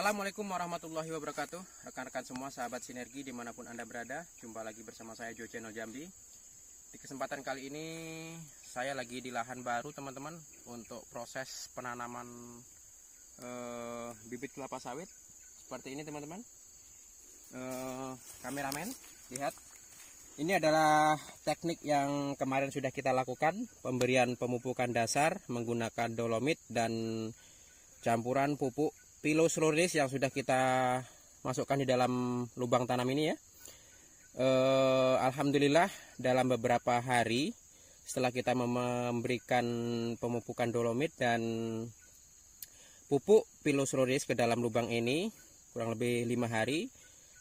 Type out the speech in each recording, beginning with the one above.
Assalamualaikum warahmatullahi wabarakatuh. Rekan-rekan semua, sahabat sinergi dimanapun Anda berada, jumpa lagi bersama saya Jo Channel Jambi. Di kesempatan kali ini saya lagi di lahan baru teman-teman, untuk proses penanaman bibit kelapa sawit. Seperti ini teman-teman. Kameramen, lihat. Ini adalah teknik yang kemarin sudah kita lakukan, pemberian pemupukan dasar menggunakan dolomit dan campuran pupuk Pilos Rorilis yang sudah kita masukkan di dalam lubang tanam ini ya. Alhamdulillah dalam beberapa hari setelah kita memberikan pemupukan dolomit dan pupuk Pilos Rorilis ke dalam lubang ini, kurang lebih 5 hari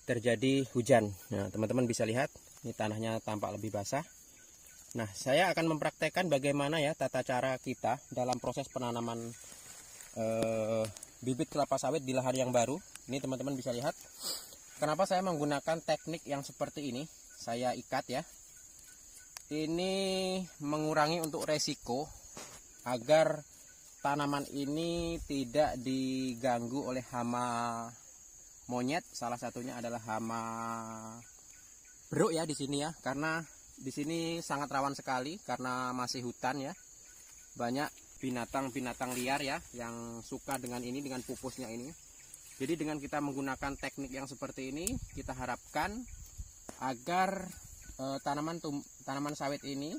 terjadi hujan. Nah, teman-teman bisa lihat ini tanahnya tampak lebih basah. Nah, saya akan mempraktekkan bagaimana ya tata cara kita dalam proses penanaman bibit kelapa sawit di lahan yang baru. Ini teman-teman bisa lihat. Kenapa saya menggunakan teknik yang seperti ini? Saya ikat ya. Ini mengurangi untuk resiko agar tanaman ini tidak diganggu oleh hama monyet. Salah satunya adalah hama beruk ya di sini ya. Karena di sini sangat rawan sekali karena masih hutan ya. Banyak binatang-binatang liar ya yang suka dengan ini, dengan pupusnya ini. Jadi dengan kita menggunakan teknik yang seperti ini, kita harapkan agar tanaman sawit ini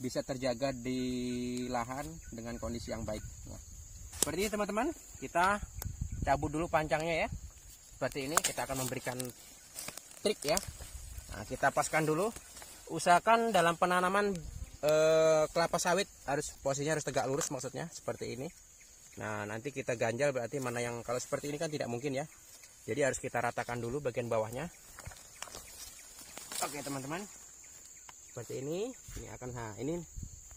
bisa terjaga di lahan dengan kondisi yang baik. Nah, seperti ini teman-teman, kita cabut dulu pancangnya ya. Seperti ini kita akan memberikan trik ya. Nah, kita paskan dulu. Usahakan dalam penanaman kelapa sawit posisinya harus tegak lurus, maksudnya seperti ini. Nah, nanti kita ganjal berarti mana yang, kalau seperti ini kan tidak mungkin ya. Jadi harus kita ratakan dulu bagian bawahnya. Oke teman-teman, seperti ini. Ini akan, nah ini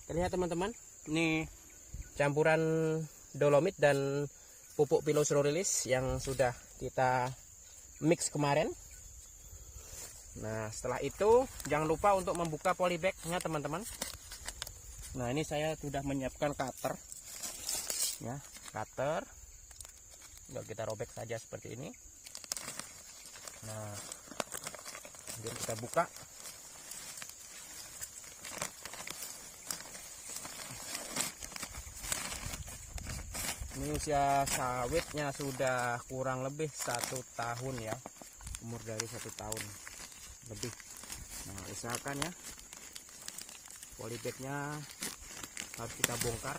terlihat teman-teman, ini campuran dolomit dan pupuk Pilos Rorilis yang sudah kita mix kemarin. Nah, setelah itu jangan lupa untuk membuka polybagnya teman-teman. Nah, ini saya sudah menyiapkan cutter ya, cutter. Tinggal kita robek saja seperti ini. Nah, kemudian kita buka. Ini usia sawitnya sudah kurang lebih 1 tahun ya, umur dari 1 tahun lebih. Nah, usahakan ya polybagnya harus kita bongkar.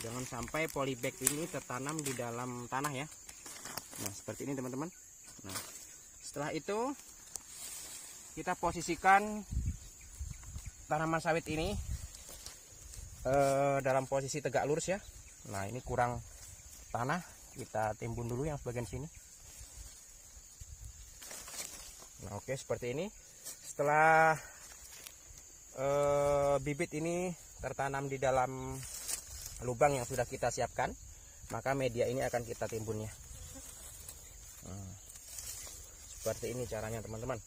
Jangan sampai polybag ini tertanam di dalam tanah ya. Nah, seperti ini teman-teman. Nah, setelah itu kita posisikan tanaman sawit ini dalam posisi tegak lurus ya. Nah, ini kurang tanah, kita timbun dulu yang sebagian sini. Nah, oke, seperti ini. Setelah bibit ini tertanam di dalam lubang yang sudah kita siapkan, maka media ini akan kita timbunnya. Nah, seperti ini caranya teman-teman.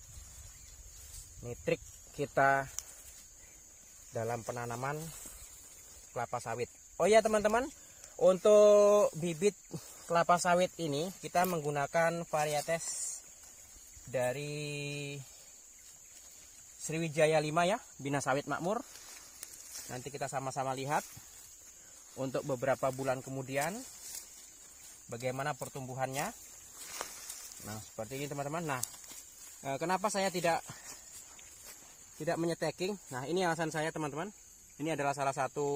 Ini trik kita dalam penanaman kelapa sawit. Oh ya teman-teman, untuk bibit kelapa sawit ini kita menggunakan varietes dari Sriwijaya 5 ya, Bina Sawit Makmur. Nanti kita sama-sama lihat untuk beberapa bulan kemudian bagaimana pertumbuhannya. Nah, seperti ini teman-teman. Nah, kenapa saya tidak menyeteking? Nah, ini alasan saya teman-teman. Ini adalah salah satu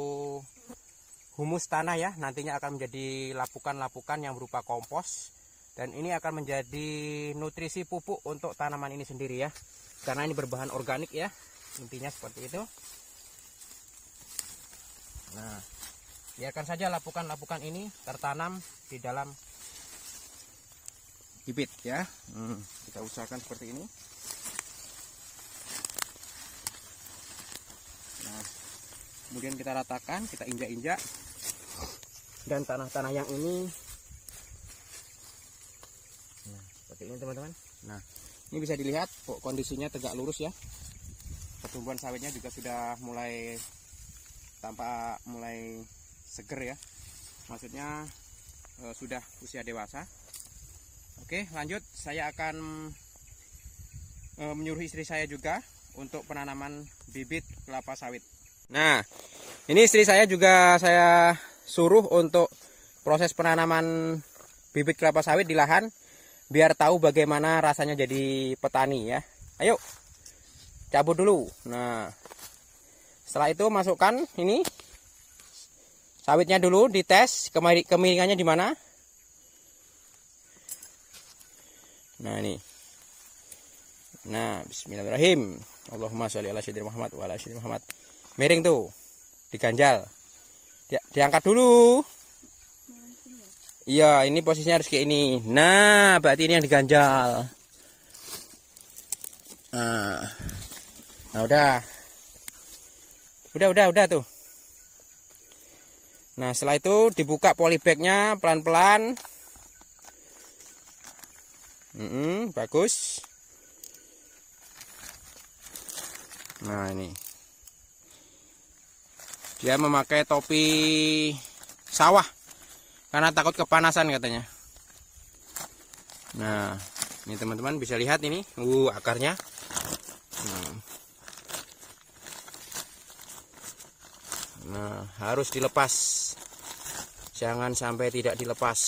humus tanah ya, nantinya akan menjadi lapukan-lapukan yang berupa kompos, dan ini akan menjadi nutrisi pupuk untuk tanaman ini sendiri ya, karena ini berbahan organik ya, intinya seperti itu. Nah, biarkan saja lapukan-lapukan ini tertanam di dalam bibit ya. Kita usahakan seperti ini. Nah, kemudian kita ratakan, kita injak-injak. Dan tanah-tanah yang ini, nah, seperti ini teman-teman. Nah, ini bisa dilihat kok kondisinya tegak lurus ya. pertumbuhan sawitnya juga sudah mulai tampak mulai seger ya, maksudnya sudah usia dewasa. Oke, lanjut, saya akan menyuruh istri saya juga untuk penanaman bibit kelapa sawit. Nah, ini istri saya juga saya suruh untuk proses penanaman bibit kelapa sawit di lahan, biar tahu bagaimana rasanya jadi petani ya. Ayo, cabut dulu. Nah, setelah itu masukkan ini sawitnya dulu, dites kemiringannya di mana. Nah ini. Nah, bismillahirrahmanirrahim. Allahumma sholli ala sayyidina Muhammad wa ala sayyidina Muhammad. Miring tuh, diganjal. Diangkat dulu. Iya, ini posisinya harus kayak ini. Nah, berarti ini yang diganjal. Nah, udah tuh. Nah, setelah itu dibuka polybagnya pelan-pelan. Bagus. Nah, ini dia memakai topi sawah karena takut kepanasan katanya. Nah, ini teman-teman bisa lihat ini, akarnya. Nah, harus dilepas, jangan sampai tidak dilepas.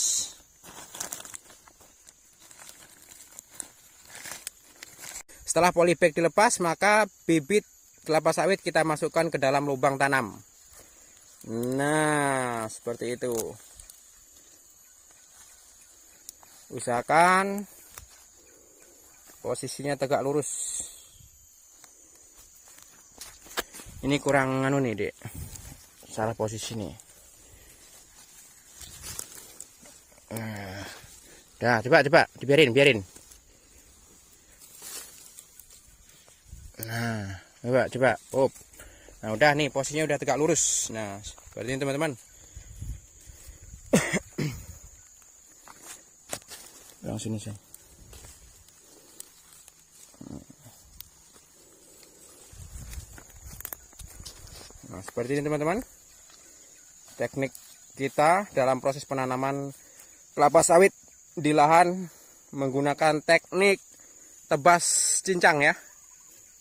Setelah polybag dilepas, maka bibit kelapa sawit kita masukkan ke dalam lubang tanam. Nah, seperti itu. Usahakan posisinya tegak lurus. Ini kurang anu nih, Dek. Salah posisi nih. Dah, coba dibiarin. Nah, coba. Nah, udah nih posisinya udah tegak lurus. Nah, seperti ini teman-teman. Langsung sini saya. Nah, seperti ini teman-teman. Teknik kita dalam proses penanaman kelapa sawit di lahan menggunakan teknik tebas cincang ya.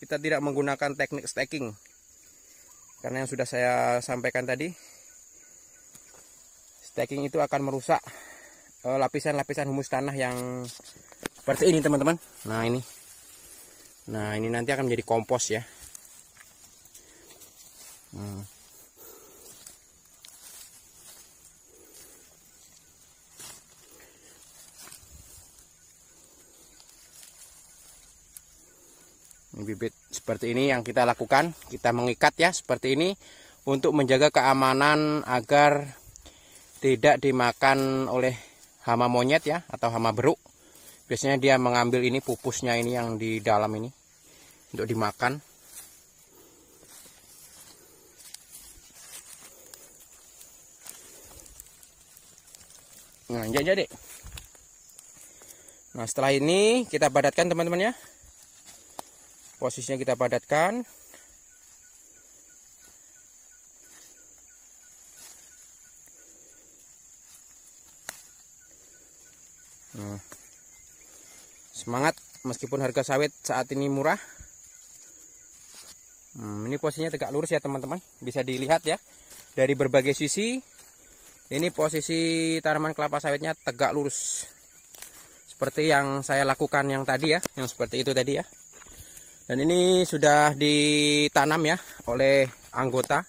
Kita tidak menggunakan teknik staking. Karena yang sudah saya sampaikan tadi, staking itu akan merusak lapisan-lapisan humus tanah yang seperti ini teman-teman. Nah ini nanti akan menjadi kompos ya. Ini bibit seperti ini yang kita lakukan, kita mengikat ya seperti ini untuk menjaga keamanan agar tidak dimakan oleh hama monyet ya atau hama beruk. Biasanya dia mengambil ini pupusnya ini yang di dalam ini untuk dimakan. Nah, jadi. Nah, setelah ini kita padatkan teman-teman ya. Posisinya kita padatkan. Nah, semangat meskipun harga sawit saat ini murah. Ini posisinya tegak lurus ya teman-teman. Bisa dilihat ya dari berbagai sisi. Ini posisi tanaman kelapa sawitnya tegak lurus. Seperti yang saya lakukan yang tadi ya, yang seperti itu tadi ya. Dan ini sudah ditanam ya oleh anggota,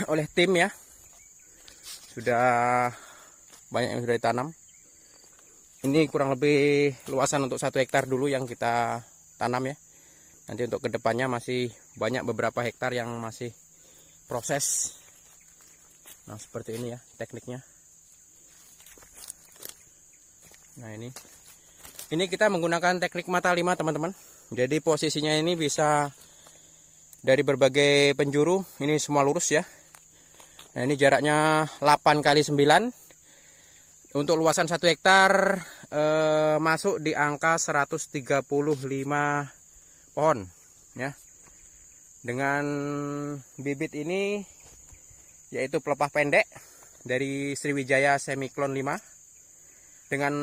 oleh tim ya. Sudah banyak yang sudah ditanam. Ini kurang lebih luasan untuk 1 hektar dulu yang kita tanam ya. Nanti untuk kedepannya masih banyak beberapa hektar yang masih proses. Nah seperti ini ya tekniknya. Nah ini kita menggunakan teknik mata 5 teman-teman. Jadi posisinya ini bisa dari berbagai penjuru. Ini semua lurus ya. Nah ini jaraknya 8 x 9. Untuk luasan 1 hektar masuk di angka 135 pohon. ya. Dengan bibit ini yaitu pelepah pendek dari Sriwijaya Semiklon 5 dengan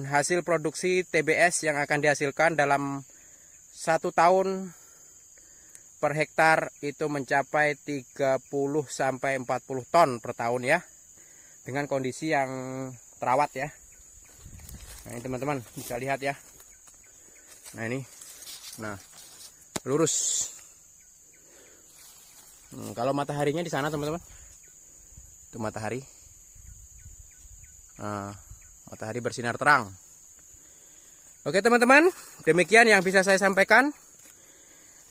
hasil produksi TBS yang akan dihasilkan dalam 1 tahun per hektar itu mencapai 30 sampai 40 ton per tahun ya, dengan kondisi yang terawat ya. Nah ini teman-teman bisa lihat ya. Nah ini, nah lurus. Kalau mataharinya di sana teman-teman, itu matahari. Nah, matahari bersinar terang. Oke teman-teman, demikian yang bisa saya sampaikan.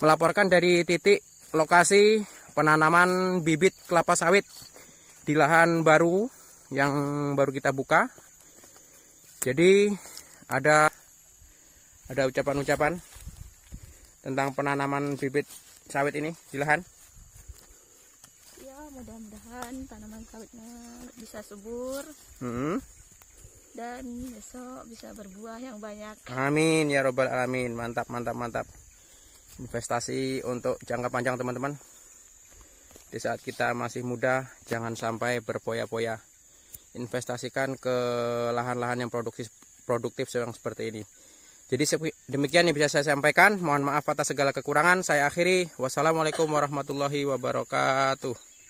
Melaporkan dari titik lokasi penanaman bibit kelapa sawit di lahan baru yang baru kita buka. Jadi ada ucapan-ucapan tentang penanaman bibit sawit ini di lahan. Ya, mudah-mudahan tanaman sawitnya bisa subur. Dan besok bisa berbuah yang banyak. Amin ya robbal alamin. Mantap, mantap, mantap. Investasi untuk jangka panjang teman-teman. Di saat kita masih muda, jangan sampai berpoya-poya. Investasikan ke lahan-lahan yang produktif yang seperti ini. Jadi demikian yang bisa saya sampaikan. Mohon maaf atas segala kekurangan. Saya akhiri. Wassalamualaikum warahmatullahi wabarakatuh.